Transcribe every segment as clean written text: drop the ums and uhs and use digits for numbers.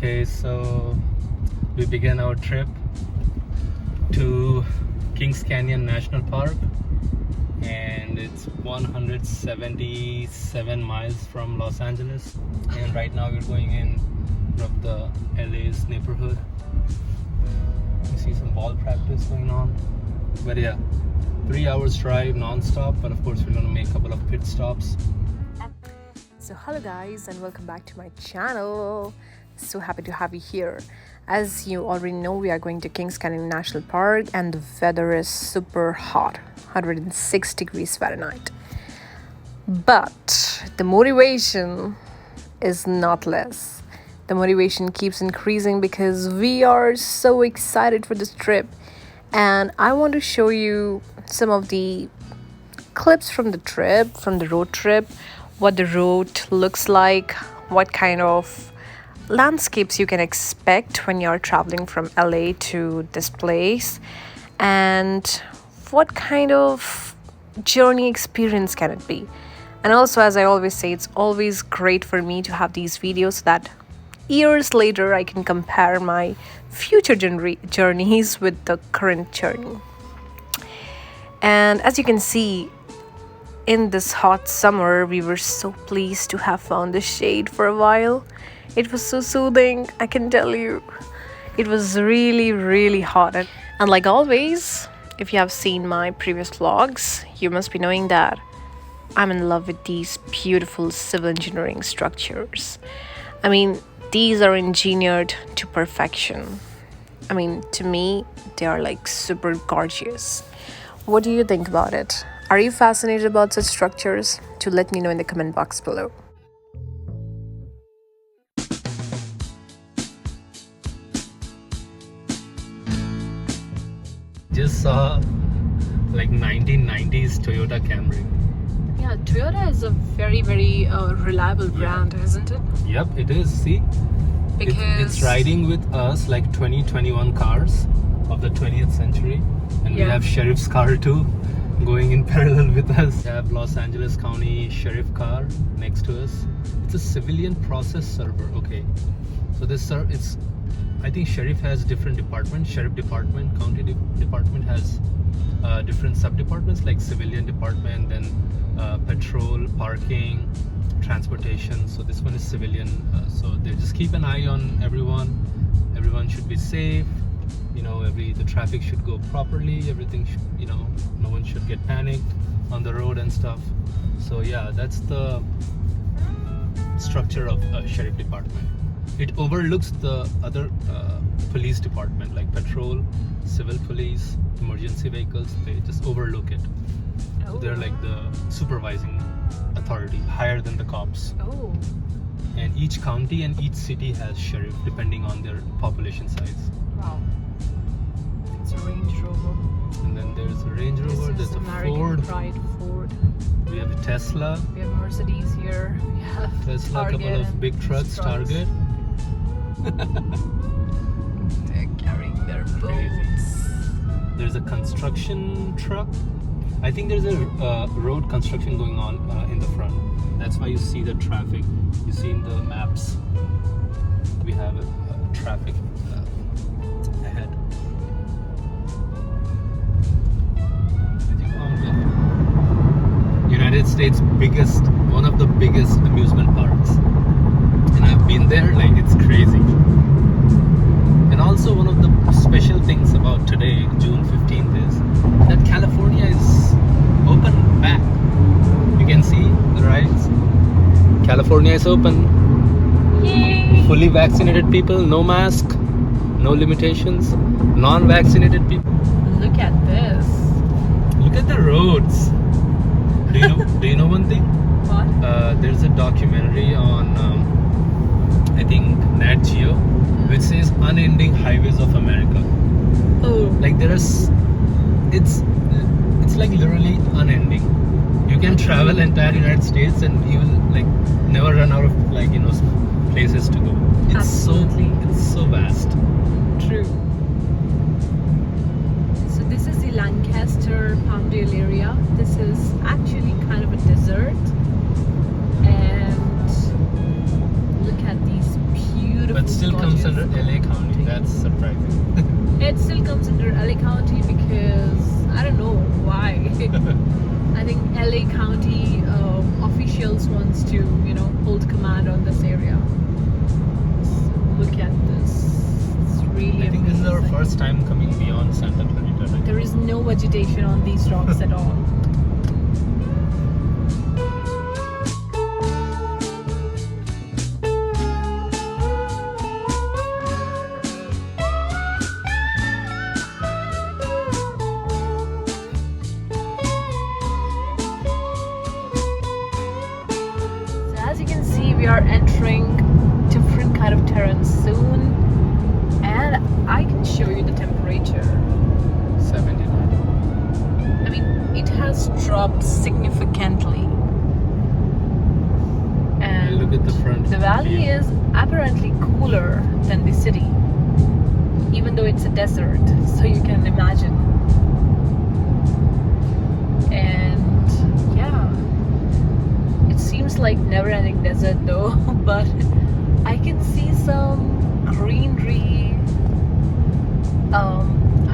Okay, so we began our trip to Kings Canyon National Park, and it's 177 miles from Los Angeles, and right now we're going in from the LA's neighborhood. You see some ball practice going on, but yeah, 3 hours drive non-stop, but of course we're going to make a couple of pit stops. So hello guys, and welcome back to my channel. So happy to have you here. As you already know, we are going to Kings Canyon National Park and the weather is super hot, 106 degrees Fahrenheit. But the motivation is not less. The motivation keeps increasing because we are so excited for this trip, and I want to show you some of the clips from the trip, from the road trip, what the road looks like, what kind of landscapes you can expect when you're traveling from LA to this place, and what kind of journey experience can it be. And also, as I always say, it's always great for me to have these videos so that years later I can compare my future journeys with the current journey. And as you can see, in this hot summer, we were so pleased to have found the shade for a while. It was so soothing, I can tell you. It was really hot. And like always, if you have seen my previous vlogs, you must be knowing that I'm in love with these beautiful civil engineering structures. I mean, these are engineered to perfection. I mean, to me, they are like super gorgeous. What do you think about it? Are you fascinated about such structures? To let me know in the comment box below. Just saw like 1990s Toyota Camry. Yeah, Toyota is a very reliable brand, isn't it? Yep, it is. See, Because it's riding with us like 2021 cars of the 20th century, and we have Sheriff's car too going in parallel with us. We have Los Angeles County Sheriff car next to us. It's a civilian process server. Okay, so this it's, I think Sheriff has different departments. Sheriff department, county department has different sub departments like civilian department, then patrol, parking, transportation. So this one is civilian. So they just keep an eye on everyone. Everyone should be safe. You know, the traffic should go properly. Everything should, you know, no one should get panicked on the road and stuff. So yeah, that's the structure of Sheriff department. It overlooks the other police department like patrol, civil police, emergency vehicles. They just overlook it. So they're like the supervising authority, higher than the cops. And each county and each city has sheriff depending on their population size. Wow. It's a Range Rover. And then there's a Range Rover, there's a American Pride Ford. We have a Tesla. We have Mercedes here. We have Tesla, a Target, couple of big trucks, Target. They're carrying their Crazy. boats. There's a construction truck. I think there's a road construction going on in the front. That's why you see the traffic. You see in the maps, we have traffic ahead. United States one of the biggest amusement parks, and I've been there. Like, it's crazy. And also, one of the special things about today, June 15th, is that California is open back. You can see the rides. California is open. Yay! Fully vaccinated people, no mask, no limitations. Non-vaccinated people. Look at this. Look at the roads. Do you know one thing? What? There's a documentary on I think Nat Geo, which says Unending Highways of America. Oh. Like it's like literally unending. You can travel entire United States and you will like never run out of places to go. It's so vast. True. So this is the Lancaster Palmdale area. This is actually kind of a desert, and look at these beautiful But still comes under LA County. That's surprising. It still comes under LA County because I don't know why. I think LA County officials wants to, hold command on this area. So look at this. It's really I think this is our amazing. first time coming beyond Santa Clarita. Right? There is no vegetation on these rocks at all. As you can see, we are entering different kind of terrain soon, and I can show you the temperature. 79. I mean, it has dropped significantly, and Look at the front. the valley view. is apparently cooler than the city, even though it's a desert, so you can imagine. And yeah, it seems like never-ending desert though, but I can see some greenery.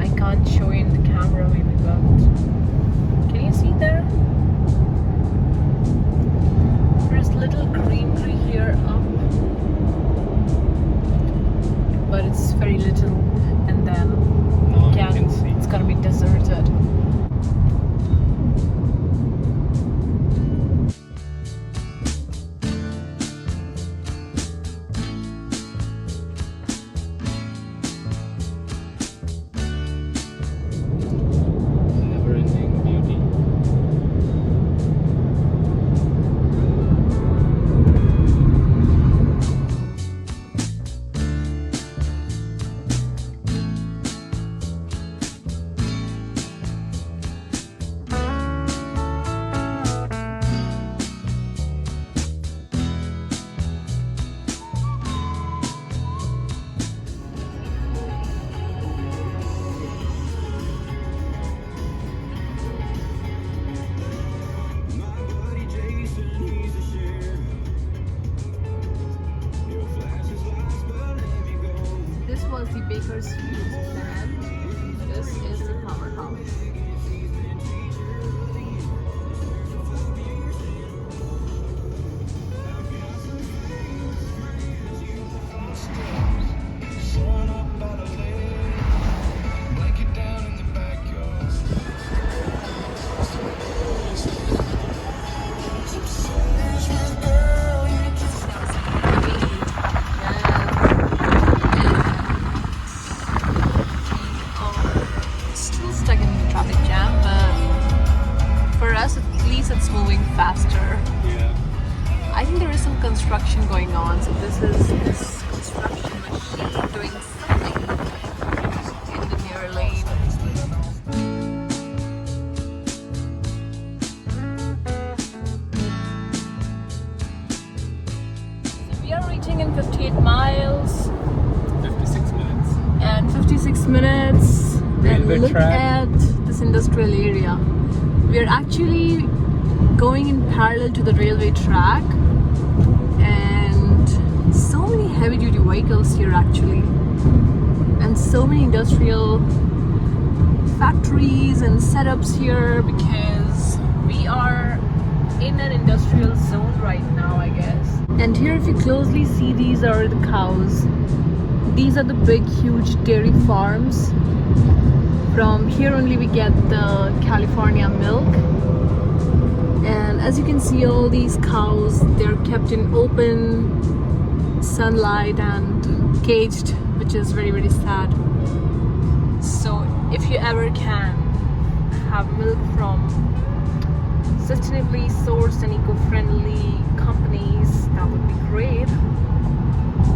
I can't show you in the camera maybe, but can you see there? There's little greenery here up, but it's very little, and then Now you again, can see. it's gonna be deserted. Never-ending beauty. This was the Bakersfield plant. This is the powerhouse. Still stuck in the traffic jam, but for us at least it's moving faster. Yeah. I think there is some construction going on, so this is this construction machine doing something in the near lane. So we are reaching in 58 miles 56 minutes. and 56 minutes. Railway And look track. at this industrial area. We are actually going in parallel to the railway track, and so many heavy duty vehicles here actually, and so many industrial factories and setups here, because we are in an industrial zone right now, I guess. And here, if you closely see, these are the cows. These are the big huge dairy farms. From here only we get the California milk. And as you can see, all these cows, they're kept in open sunlight and caged, which is very, very sad. So if you ever can have milk from sustainably sourced and eco-friendly companies, that would be great.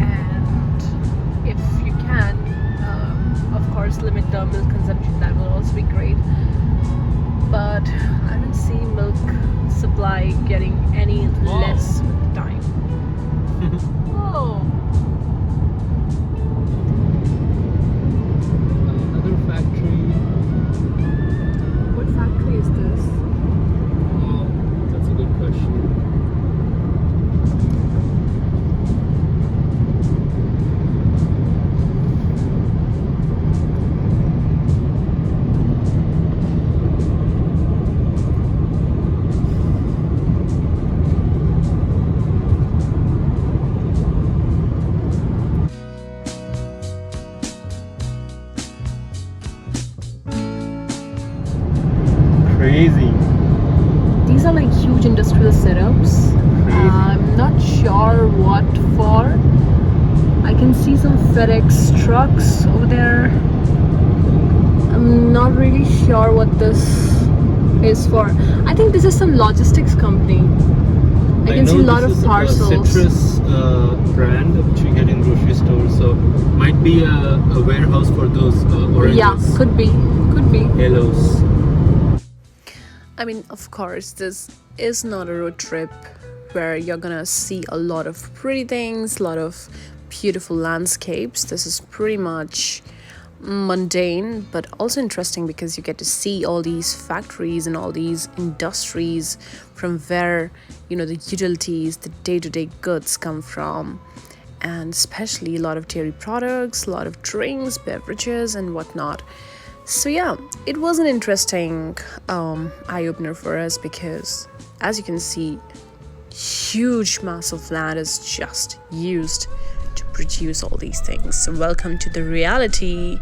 And if you can, of course, limit the milk consumption, that will also be great. But I don't see milk supply getting any Wow. less with time. Oh, Another factory. what factory is this? Oh, that's a good question. Crazy. These are like huge industrial setups. I'm not sure what for. I can see some FedEx trucks over there. I'm not really sure what this is for. I think this is some logistics company. I can see a lot of parcels. Citrus brand which you get in grocery stores, so might be a warehouse for those oranges. Yeah, could be. Yellows. I mean, of course, this is not a road trip where you're gonna see a lot of pretty things, a lot of beautiful landscapes. This is pretty much mundane, but also interesting because you get to see all these factories and all these industries from where, you know, the utilities, the day-to-day goods come from, and especially a lot of dairy products, a lot of drinks, beverages, and whatnot. So yeah, it was an interesting eye-opener for us because, as you can see, huge mass of land is just used to produce all these things. So welcome to the reality.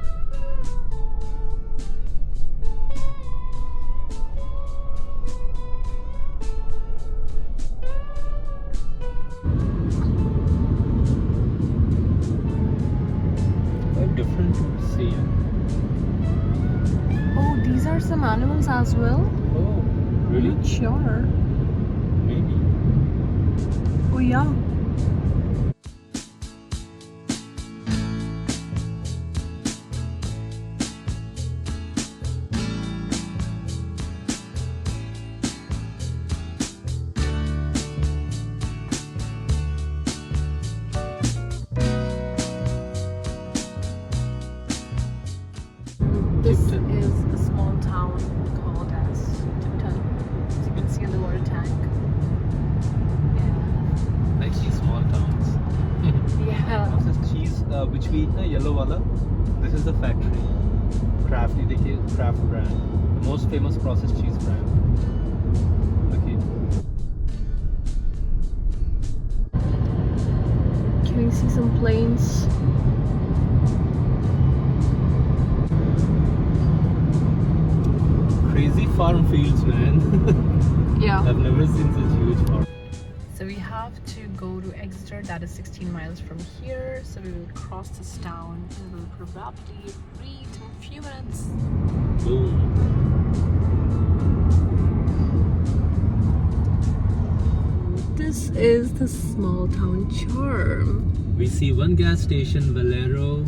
Quite different to see. Oh, these are some animals as well? Oh, really? Not sure. Maybe. Oh yeah. This is a small town called as Tipton. As you can see on the water tank. I see small towns. Yeah. What's this cheese which we eat, na yellow wala? This is the factory. Kraft, देखिए Kraft brand, the most famous processed cheese brand. Okay. Can you see some planes? Crazy farm fields, man. Yeah. I've never seen such huge farm. So we have to go to Exeter, that is 16 miles from here. So we will cross this town and we'll probably reach in a few minutes. Boom. This is the small town charm. We see one gas station, Valero,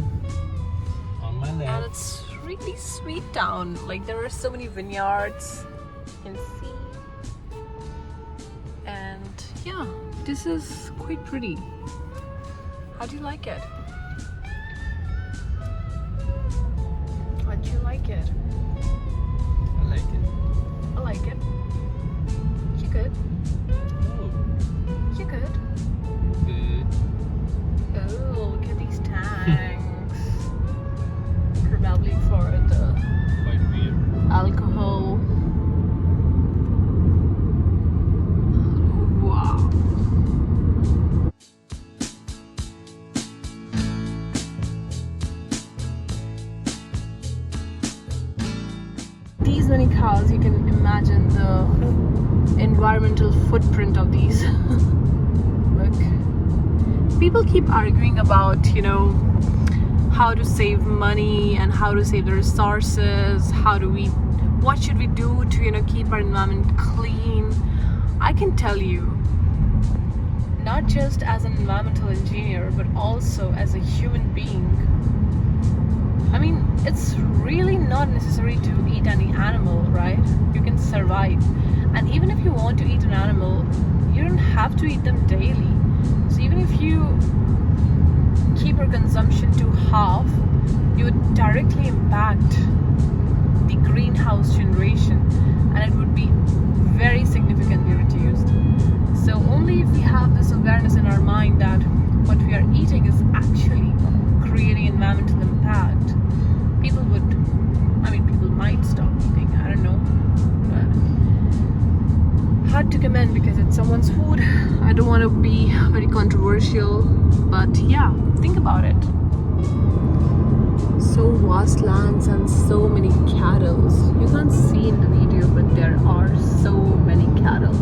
on my And left. it's really sweet town. Like there are so many vineyards you can see. And yeah, this is quite pretty. How do you like it? How do you like it? I like it. I like it. You good? Oh, You good? good. Oh, look at these tanks. Probably for the Quite weird. alcohol. Wow. These many cars, you can imagine the environmental footprint of these. Look. People keep arguing about, you know, how to save money and how to save the resources, what should we do to, you know, keep our environment clean. I can tell you, not just as an environmental engineer, but also as a human being, I mean, it's really not necessary to eat any animal, right? You can survive. And even if you want to eat an animal, you don't have to eat them daily. So even if you keep your consumption to half, you would directly impact the greenhouse generation, and it would be very significantly reduced. So only if we have this awareness in our mind that what we are eating is actually creating environmental impact, people might stop eating. I don't know, but hard to commend because it's someone's food. I don't want to be very controversial, but yeah, think about it. so vast lands and so many cattle. You can't see in the video, but there are so many cattle.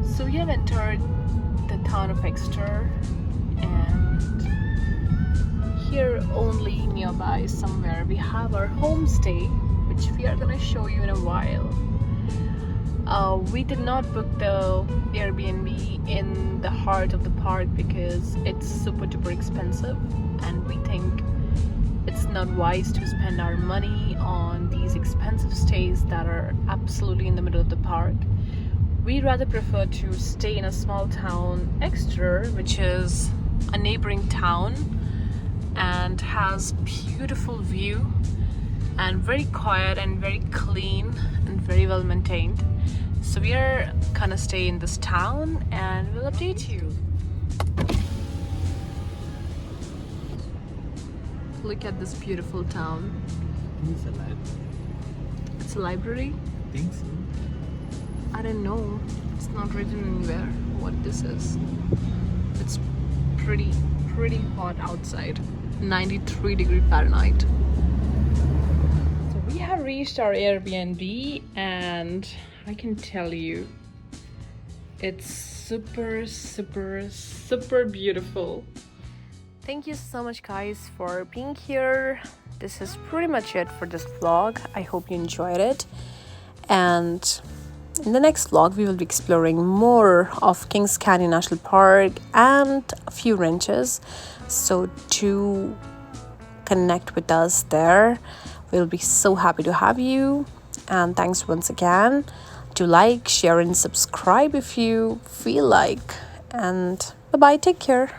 So we have entered the town of Exeter, and here only nearby somewhere we have our homestay, which we are gonna show you in a while. We did not book the Airbnb in the heart of the park because it's super duper expensive, and we think it's not wise to spend our money on these expensive stays that are absolutely in the middle of the park. We'd rather prefer to stay in a small town, Exeter, which is a neighboring town and has beautiful view and very quiet and very clean and very well maintained. So we are gonna stay in this town and we'll update you. Look at this beautiful town. It's a library. It's a library? I think so. I don't know. It's not written anywhere what this is. It's pretty hot outside. 93 Fahrenheit. So we have reached our Airbnb, and I can tell you it's super beautiful. Thank you so much guys for being here. This is pretty much it for this vlog. I hope you enjoyed it, and in the next vlog we will be exploring more of Kings Canyon National Park and a few ranches. So do connect with us there. We'll be so happy to have you, and thanks once again. Do like, share and subscribe if you feel like, and bye bye, take care.